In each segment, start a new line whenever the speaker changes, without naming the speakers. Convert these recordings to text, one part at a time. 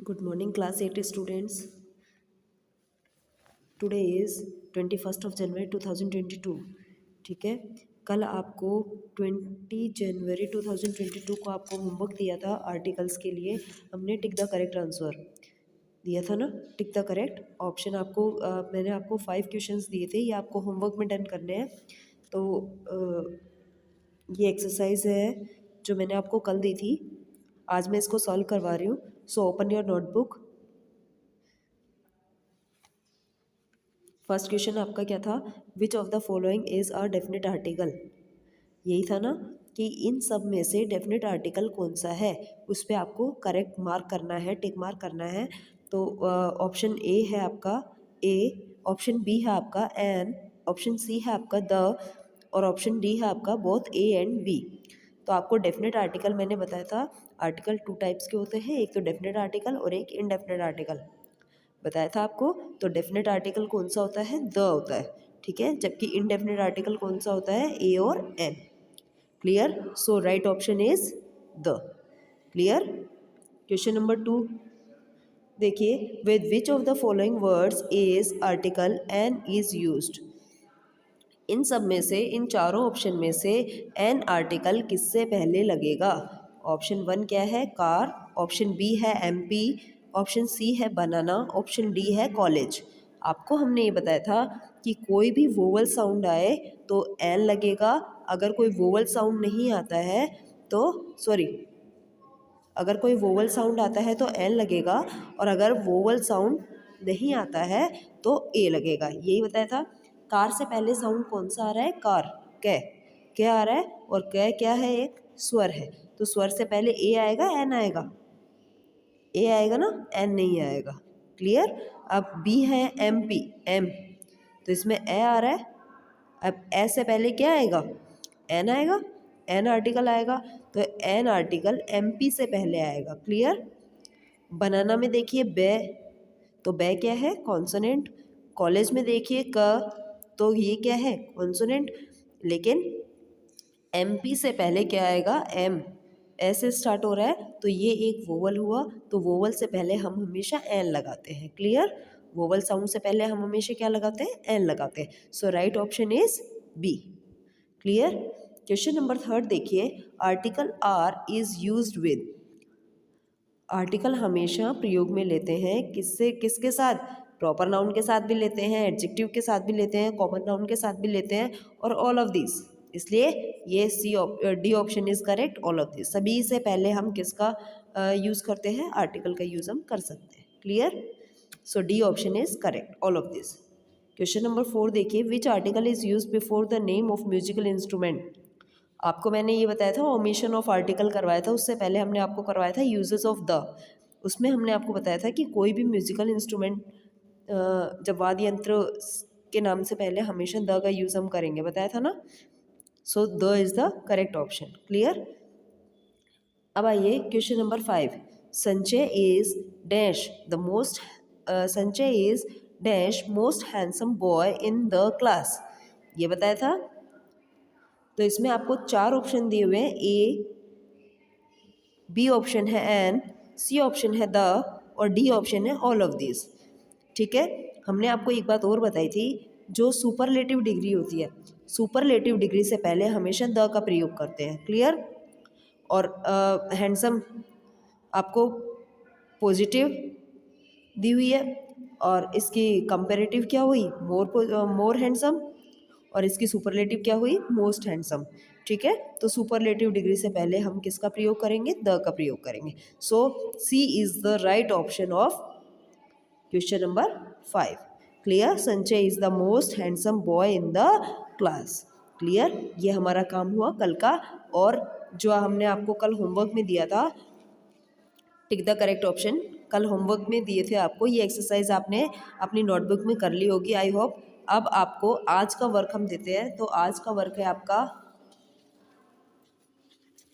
Good morning, class 8 students. Today is 21 of January 2022. ठीक है, कल आपको 20 जनवरी 2022 को आपको होमवर्क दिया था आर्टिकल्स के लिए. हमने टिक द करेक्ट आंसर दिया था ना. टिक द करेक्ट ऑप्शन आपको मैंने आपको 5 क्वेश्चंस दिए थे, ये आपको होमवर्क में डन करने हैं. तो ये एक्सरसाइज है जो मैंने आपको कल दी थी, आज मैं इसको सॉल्व करवा रही हूँ. So open your notebook. First question आपका क्या था? विच of the following is a definite article. यही था ना कि इन सब में से डेफिनेट आर्टिकल कौन सा है, उस पर आपको करेक्ट मार्क करना है, टिक मार्क करना है. तो ऑप्शन ए है आपका ए, ऑप्शन बी है आपका एन, ऑप्शन सी है आपका द, और ऑप्शन डी है आपका बोथ ए एंड बी. तो आपको डेफिनेट आर्टिकल मैंने बताया था, आर्टिकल 2 टाइप्स के होते हैं, एक तो डेफिनेट आर्टिकल और एक इनडेफिनेट आर्टिकल बताया था आपको. तो डेफिनेट आर्टिकल कौन सा होता है? द होता है. ठीक है, जबकि इनडेफिनेट आर्टिकल कौन सा होता है? ए और an. Clear? So right option is the. Clear? Question number 2 देखिए, with which of the following words is article an is used. इन सब में से, इन चारों ऑप्शन में से एन आर्टिकल किससे पहले लगेगा? ऑप्शन 1 क्या है? कार, ऑप्शन बी है एमपी, ऑप्शन सी है बनाना, ऑप्शन डी है कॉलेज. आपको हमने ये बताया था कि कोई भी वोवल साउंड आए तो एन लगेगा. अगर कोई वोवल साउंड नहीं आता है तो अगर कोई वोवल साउंड आता है तो एन लगेगा, और अगर वोवल साउंड नहीं आता है तो ए लगेगा. यही बताया था. कार से पहले साउंड कौन सा आ रहा है? कार. कै क्या आ रहा है? और कै क्या है? एक स्वर है. तो स्वर से पहले ए आएगा एन आएगा? ए आएगा ना, एन नहीं आएगा. क्लियर? अब बी है एम पी, एम, तो इसमें ए आ रहा है. अब ए से पहले क्या आएगा? एन आएगा, एन आर्टिकल आएगा. तो एन आर्टिकल एम पी से पहले आएगा. क्लियर? बनाना में देखिए बे, तो बे क्या है? कॉन्सोनेंट. कॉलेज में देखिए क, तो ये क्या है? कॉन्सोनेंट. लेकिन एम पी से पहले क्या आएगा? एम. ऐसे स्टार्ट हो रहा है तो ये एक वोवल हुआ, तो वोवल से पहले हम हमेशा एन लगाते हैं. क्लियर? वोवल साउंड से पहले हम हमेशा क्या लगाते हैं? एन लगाते हैं. So right option is B. Clear? Question number 3 देखिए, article are is used with. Article हमेशा प्रयोग में लेते हैं किससे, किसके साथ? प्रॉपर नाउन के साथ भी लेते हैं, एडजेक्टिव के साथ भी लेते हैं, कॉमन नाउन के साथ भी लेते हैं, और ऑल ऑफ दिस. इसलिए ये D option is correct. All of this, सभी से पहले हम किसका यूज़ करते हैं? आर्टिकल का यूज़ हम कर सकते हैं. Clear? So D option is correct. All of this. Question number 4 देखिए, which article is use before the name of musical instrument. आपको मैंने ये बताया था, ओमिशन ऑफ आर्टिकल करवाया था, उससे पहले हमने आपको करवाया था यूजेस ऑफ द. उसमें हमने आपको बताया था कि कोई भी म्यूजिकल इंस्ट्रूमेंट जब वाद्य यंत्र के नाम से पहले हमेशा द का यूज़ हम करेंगे, बताया था ना. So the is the correct option. Clear? अब आइए question number 5. Sanjay is dash the most, Sanjay is dash most handsome boy in the class. ये बताया था. तो इसमें आपको 4 ऑप्शन दिए हुए हैं. ए, बी ऑप्शन है एन, सी ऑप्शन है द, और डी ऑप्शन है ऑल ऑफ दिस. ठीक है, हमने आपको एक बात और बताई थी, जो सुपरलेटिव डिग्री होती है, सुपरलेटिव डिग्री से पहले हमेशा द का प्रयोग करते हैं. क्लियर? और हैंडसम आपको पॉजिटिव दी हुई है, और इसकी कंपेरेटिव क्या हुई? मोर हैंडसम, और इसकी सुपरलेटिव क्या हुई? Most handsome. ठीक है, तो सुपरलेटिव डिग्री से पहले हम किसका प्रयोग करेंगे? द का प्रयोग करेंगे. So C is the right option of question number 5. Clear? Sanjay is the most handsome boy in the class. Clear? ये हमारा काम हुआ कल का. और जो हमने आपको कल होमवर्क में दिया था, टिक द करेक्ट ऑप्शन, कल होमवर्क में दिए थे आपको, ये एक्सरसाइज आपने अपनी नोटबुक में कर ली होगी, आई होप. अब आपको आज का वर्क हम देते हैं. तो आज का वर्क है आपका,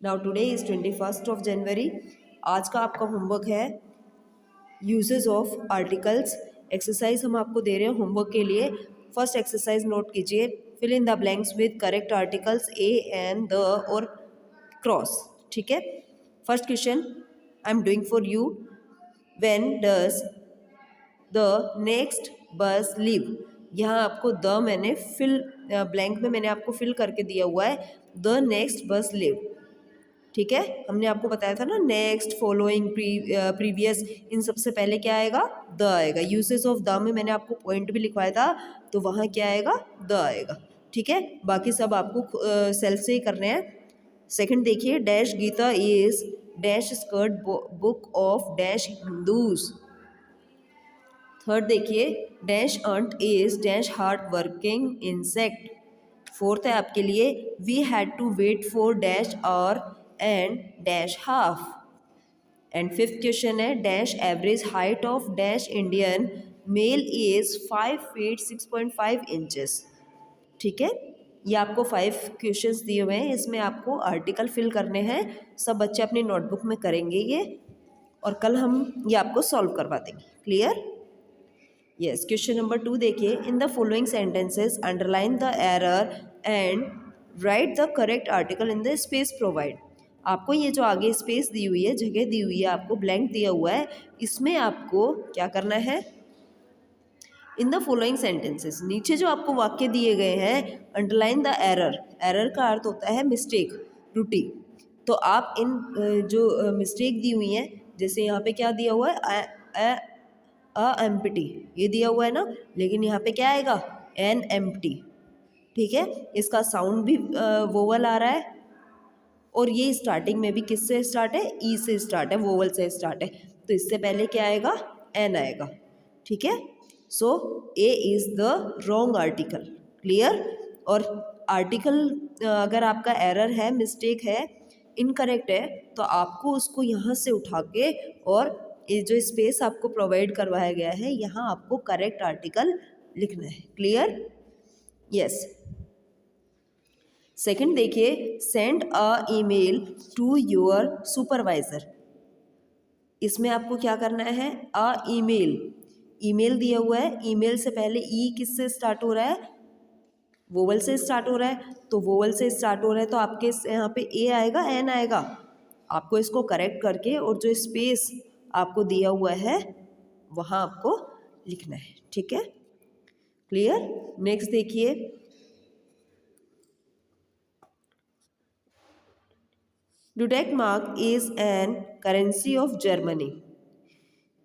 now today is 21 of January. आज का आपका होमवर्क है यूजेस ऑफ आर्टिकल्स. एक्सरसाइज हम आपको दे रहे हैं होमवर्क के लिए. फर्स्ट एक्सरसाइज नोट कीजिए, fill in the blanks with correct articles a an the और क्रॉस. ठीक है, first question I am doing for you. When does the next bus leave. यहाँ आपको द मैंने फिल ब्लैंक में मैंने आपको फिल करके दिया हुआ है द नेक्स्ट बस लीव। ठीक है, हमने आपको बताया था ना नेक्स्ट, फॉलोइंग, प्रीवियस, इन सबसे पहले क्या आएगा? द आएगा। यूसेज ऑफ द में मैंने आपको पॉइंट भी लिखवाया था, तो वहाँ क्या आएगा? द आएगा। ठीक है, बाकी सब आपको सेल्फ से ही करने हैं। सेकंड देखिए, dash Gita is dash sacred book of dash Hindus. Third देखिए, dash ant is dash hard working insect. Fourth है आपके लिए, we had to wait for dash hour and dash half. And fifth question है, dash average height of dash Indian male is 5 feet 6.5 inches. ठीक है, ये आपको 5 questions दिए हुए हैं, इसमें आपको आर्टिकल फिल करने हैं। सब बच्चे अपनी नोटबुक में करेंगे ये, और कल हम ये आपको सॉल्व करवा देंगे। क्लियर? यस, क्वेश्चन नंबर 2 देखिए, in the following sentences underline the error and right the correct article in the space provide. आपको ये जो आगे स्पेस दी हुई है, जगह दी हुई है, आपको ब्लैंक दिया हुआ है, इसमें आपको क्या करना है? इन द फॉलोइंग सेंटेंसेस, नीचे जो आपको वाक्य दिए गए हैं, अंडरलाइन द एरर। एरर का अर्थ होता है मिस्टेक, त्रुटि। तो आप इन जो मिस्टेक दी हुई हैं, जैसे यहाँ पे क्या दिया हुआ है, एम्प्टी, ये दिया हुआ है ना, लेकिन यहाँ पे क्या आएगा? An empty. ठीक है, इसका साउंड भी वोवल आ रहा है, और ये स्टार्टिंग में भी किससे स्टार्ट है? ई से स्टार्ट है, वोवल से स्टार्ट है, तो इससे पहले क्या आएगा? एन आएगा। ठीक है, so a is the wrong article. Clear? और आर्टिकल अगर आपका एरर है, मिस्टेक है, इनकरेक्ट है, तो आपको उसको यहाँ से उठा के, और ये जो स्पेस आपको प्रोवाइड करवाया गया है, यहाँ आपको करेक्ट आर्टिकल लिखना है। क्लियर? यस। सेकंड देखिए, send a email to your supervisor. इसमें आपको क्या करना है? अ ईमेल, ईमेल दिया हुआ है, ईमेल से पहले ई किससे स्टार्ट हो रहा है? वोवल से स्टार्ट हो रहा है, तो वोवल से स्टार्ट हो रहा है, तो आपके यहाँ पे ए आएगा, एन आएगा। आपको इसको करेक्ट करके, और जो स्पेस आपको दिया हुआ है वहाँ आपको लिखना है। ठीक है, क्लियर? नेक्स्ट देखिए, deutschmark is an currency of Germany.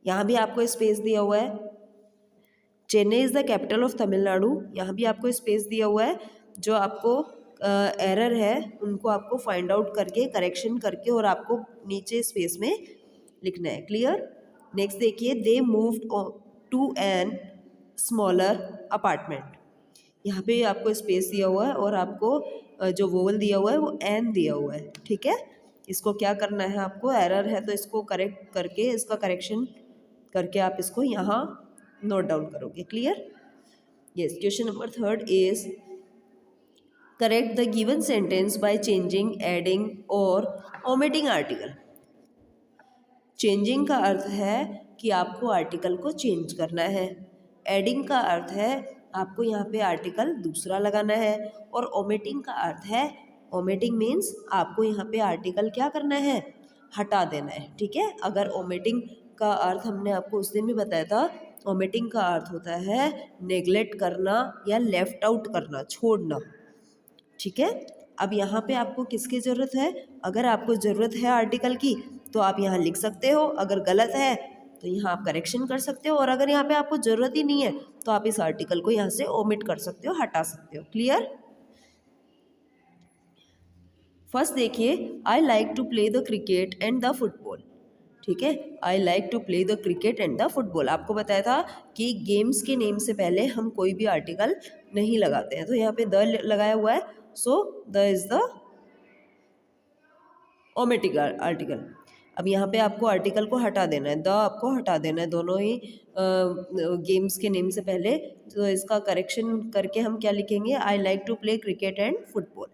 यहाँ भी आपको स्पेस दिया हुआ है। Chennai is the capital of Tamil Nadu, यहाँ भी आपको स्पेस दिया हुआ है। जो आपको एरर है, उनको आपको फाइंड आउट करके, करेक्शन करके, और आपको नीचे स्पेस में लिखना है। क्लियर? नेक्स्ट देखिए, they moved to an smaller apartment. यहाँ पे आपको स्पेस दिया हुआ है, और आपको जो वोवल दिया हुआ है वो एन दिया हुआ है। ठीक है, इसको क्या करना है? आपको एरर है तो इसको करेक्ट करके, इसका करेक्शन करके आप इसको यहाँ नोट डाउन करोगे। Clear? Yes, question number 3 is correct the given sentence by changing, adding और ओमिटिंग आर्टिकल। चेंजिंग का अर्थ है कि आपको आर्टिकल को चेंज करना है। एडिंग का अर्थ है आपको यहाँ पे आर्टिकल दूसरा लगाना है। और ओमिटिंग का अर्थ है, ओमिटिंग मीन्स आपको यहाँ पे आर्टिकल क्या करना है? हटा देना है। ठीक है, अगर ओमिटिंग का अर्थ हमने आपको उस दिन भी बताया था, ओमिटिंग का अर्थ होता है नेग्लेक्ट करना या लेफ्ट आउट करना, छोड़ना। ठीक है, अब यहाँ पे आपको किसकी ज़रूरत है? अगर आपको ज़रूरत है आर्टिकल की, तो आप यहाँ लिख सकते हो। अगर गलत है तो यहाँ आप करेक्शन कर सकते हो, और अगर यहाँ पे आपको ज़रूरत ही नहीं है तो आप इस आर्टिकल को यहाँ से ओमिट कर सकते हो, हटा सकते हो। क्लियर? फर्स्ट देखिए, I like to play the cricket and the football. ठीक है, I like to play the cricket and the football. आपको बताया था कि गेम्स के नेम से पहले हम कोई भी आर्टिकल नहीं लगाते हैं, तो यहाँ पे द लगाया हुआ है, so the is the automatic article. अब यहाँ पे आपको आर्टिकल को हटा देना है, द आपको हटा देना है, दोनों ही गेम्स के नेम से पहले। तो इसका करेक्शन करके हम क्या लिखेंगे? I like to play cricket and football.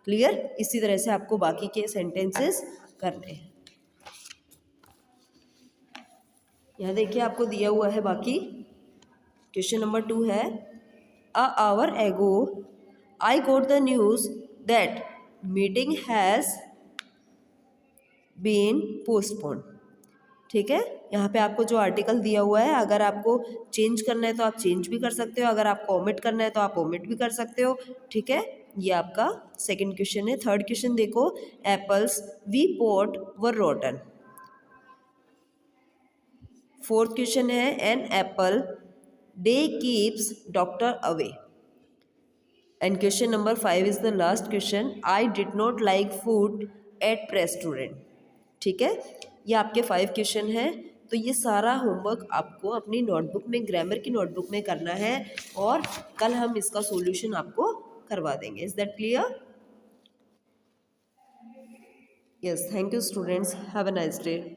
Clear? इसी तरह से आपको बाकी के सेंटेंसेस करने हैं। यहाँ देखिए, आपको दिया हुआ है बाकी। क्वेश्चन नंबर 2 है, a hour ago I got the news that meeting has been postponed. ठीक है। यहाँ पे आपको जो आर्टिकल दिया हुआ है, अगर आपको चेंज करना है तो आप चेंज भी कर सकते हो, अगर आपको ओमिट करना है तो आप ओमिट भी कर सकते हो। ठीक है, ये आपका सेकंड क्वेश्चन है। थर्ड क्वेश्चन देखो, apples we bought were rotten. Fourth question है, an apple day keeps doctor away. And question number 5 is the last question, I did not like food at restaurant. ठीक है, ये आपके 5 question हैं। तो ये सारा होमवर्क आपको अपनी नोटबुक में, ग्रामर की नोटबुक में करना है और कल हम इसका सॉल्यूशन आपको करवा देंगे। Is that clear? Yes, thank you students, have a nice day.